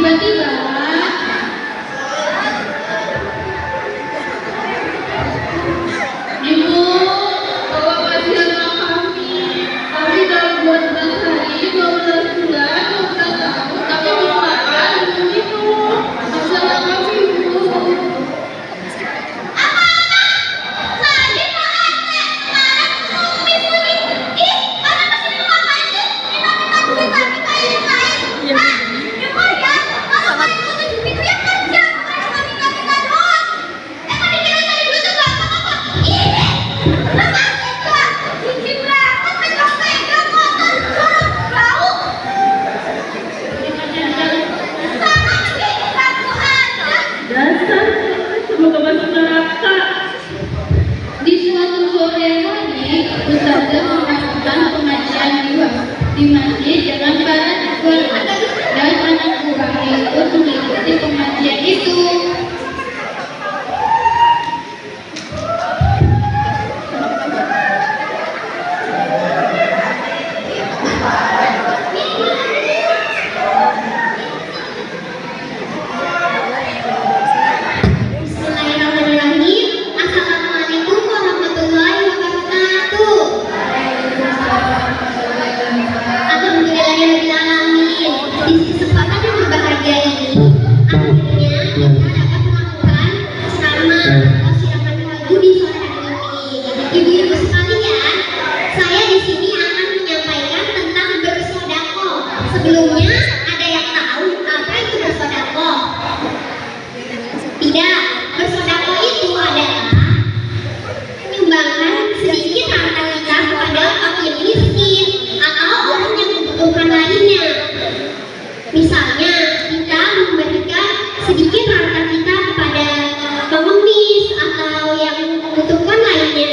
Tiba-tiba Ibu, bawa kasihan sama kami. Kami dalam 12 hari, 12 bulan, 12 tahun, kami belum makan, belum minum. Masalah kami, Ibu. Dasar, semoga masuk neraka. Di suatu sore hari, Ustazah melakukan pengajian di masjid dengan para siswa dan anak buahnya ikut mengikuti pengajian itu. Sebelumnya, ada yang tahu apa itu bersedekah? Tidak, bersedekah itu adalah menyumbangkan sedikit harta kita kepada fakir miskin atau orang yang membutuhkan lainnya. Misalnya, kita memberikan sedikit harta kita kepada pengemis atau yang membutuhkan lainnya.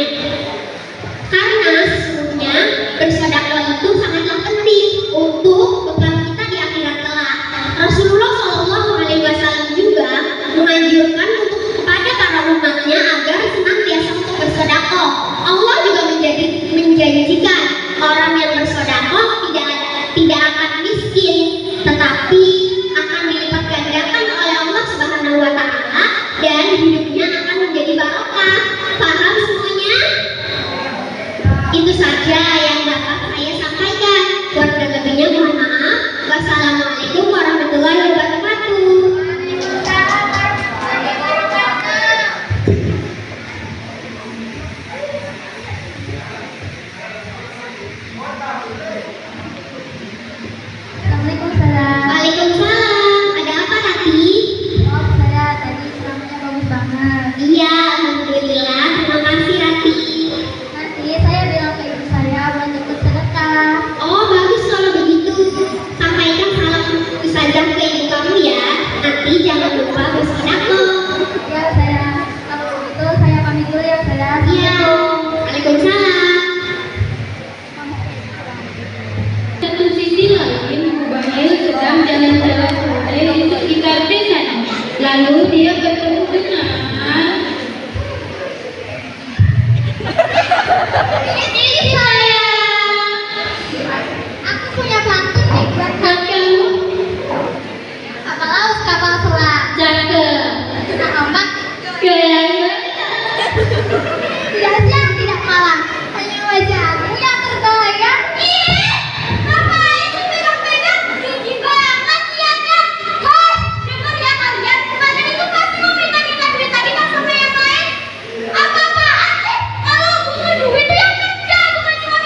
Karena sesungguhnya bersedekah itu sangatlah penting untuk Rasulullah SAW juga menganjurkan kepada para umatnya agar senantiasa untuk bersedekah. Allah juga menjanjikan orang yang bersedekah tidak akan miskin, tetapi akan dilipat gandakan oleh Allah Subhanahu wa Ta'ala dan hidupnya akan menjadi barokah. Paham semuanya? Itu saja yang dapat saya sampaikan. Kurang dan lebihnya mohon maaf. Wassalamualaikum warahmatullahi wabarakatuh. Waalaikumsalam. Waalaikumsalam. Ada apa, Rati? Oh, saya tadi ceramahnya bagus banget. Iya, alhamdulillah. Terima kasih, Rati. Nanti saya bilang ke ibu saya buat ikut sedekah. Oh, bagus kalau begitu. Sampaikan salam Ustazah ke ibu kamu ya. Nanti jangan lupa bersedekah. Ya, saya kalau begitu saya pamit dulu ya, saya. Iya. Waalaikumsalam. Satu sisi lain, Mubail sedang jalan-jalan santai di sekitar desanya. Lalu dia bertemu dengan Ini saya. Aku punya pantun nih buat kamu. Kapal laut, kapal selam. cakep. Kena ombak. Kayaknya Tidak siang, tidak malam. Hanya wajahmu yang terbayang. Ih, ngapain sih pegang-pegang? Gigi banget liatnya. Hei, dengar ya kalian. Kalian itu pasti mau minta-minta duit lagi kan sama yang lain. Apa-apaan sih? Kalau butuh duit itu yang kerja, bukan cuma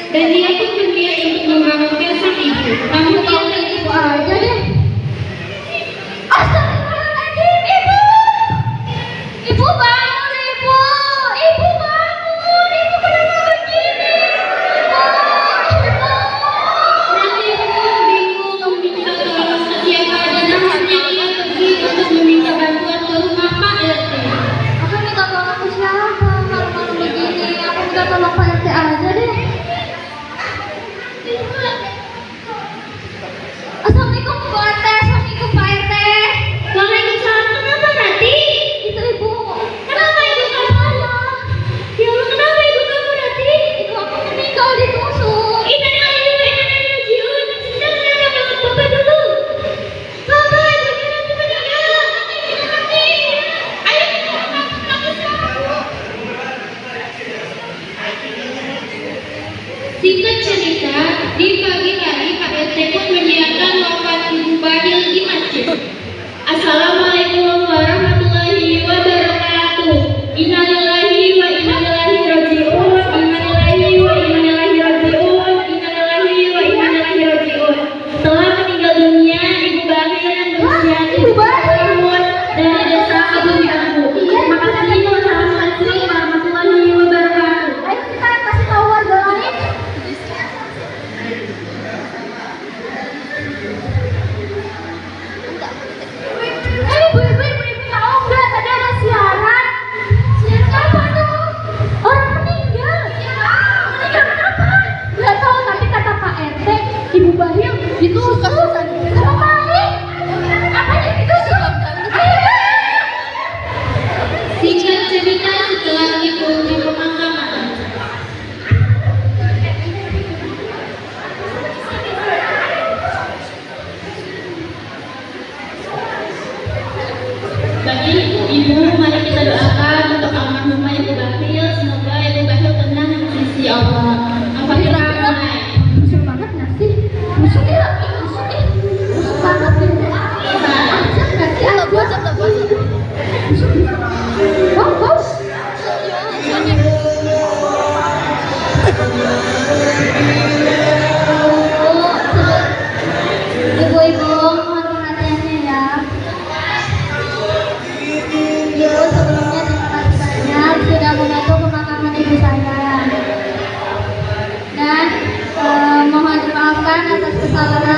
dan dia pun berniat untuk membangunkan sang ibu. Namun dia Ibu aja deh. Astagfirullahaladzim, ibu! Ibu bangun, ibu! Ibu bangun! Ibu kenapa begini? Ibu! Ranti pun bingung meminta tolong ke siapa dan akhirnya ia pergi untuk meminta bantuan ke rumah Pak RT. Aku minta tolong ke siapa? Malam-malam begini, aku minta tolong Pak RT aja deh. Assalamualaikum Bu RT, Assalamualaikum Pak RT. Waalaikumsalam. Kenapa Rati? Itu ibu. Kenapa ibu kamu? Ya Allah, kenapa ibu kamu Rati? Ibu aku meninggal ditusuk. Innalillahi wa inna ilaihi raji'un. Sebentar, saya bangun Bapak dulu. Bapak, ibunya Rati meninggal. Ayo kita Singkat cerita, di pagi hari Pak RT pun menyiapkan wafat Ibu Bahil di masjid. Assalamualaikum warahmatullahi wabarakatuh. Innalillahi wa inna ilaihi raji'un. Innalillahi wa inna ilaihi raji'un. Innalillahi wa inna ilaihi raji'un. Telah meninggal dunia Ibu Bahil yang berusia Ibu Bahil? 7 tahun dari desa Abu Jambu. Terima kasih. Wassalamualaikum warahmatullahi wabarakatuh. Ayo kita kasih tahu warga lain. Ibu tahu nggak tadi ada siaran? Siaran apa tuh? Orang meninggal. Meninggal kenapa? Nggak tahu, tapi kata Pak RT, Ibu Bahil ditusuk sama maling. Apanya ditusuk? Singkat cerita, setelah itu di pemakaman. Bagi ibu, mari kita doakan untuk almarhumah Ibu Bahil. Semoga Ibu Bahil tenang di sisi Allah. Alhamdulillah. Busuk banget nggak sih? Busuk ya? Busuk banget gitu. Ajak nggak sih? Ajak. Busuk. Wow, wow. Ibu-ibu, mohon perhatiannya ya. Ibu sebelumnya terima kasih banyak sudah membantu pemakaman ibu saya. Dan mohon dimaafkan atas kesalahan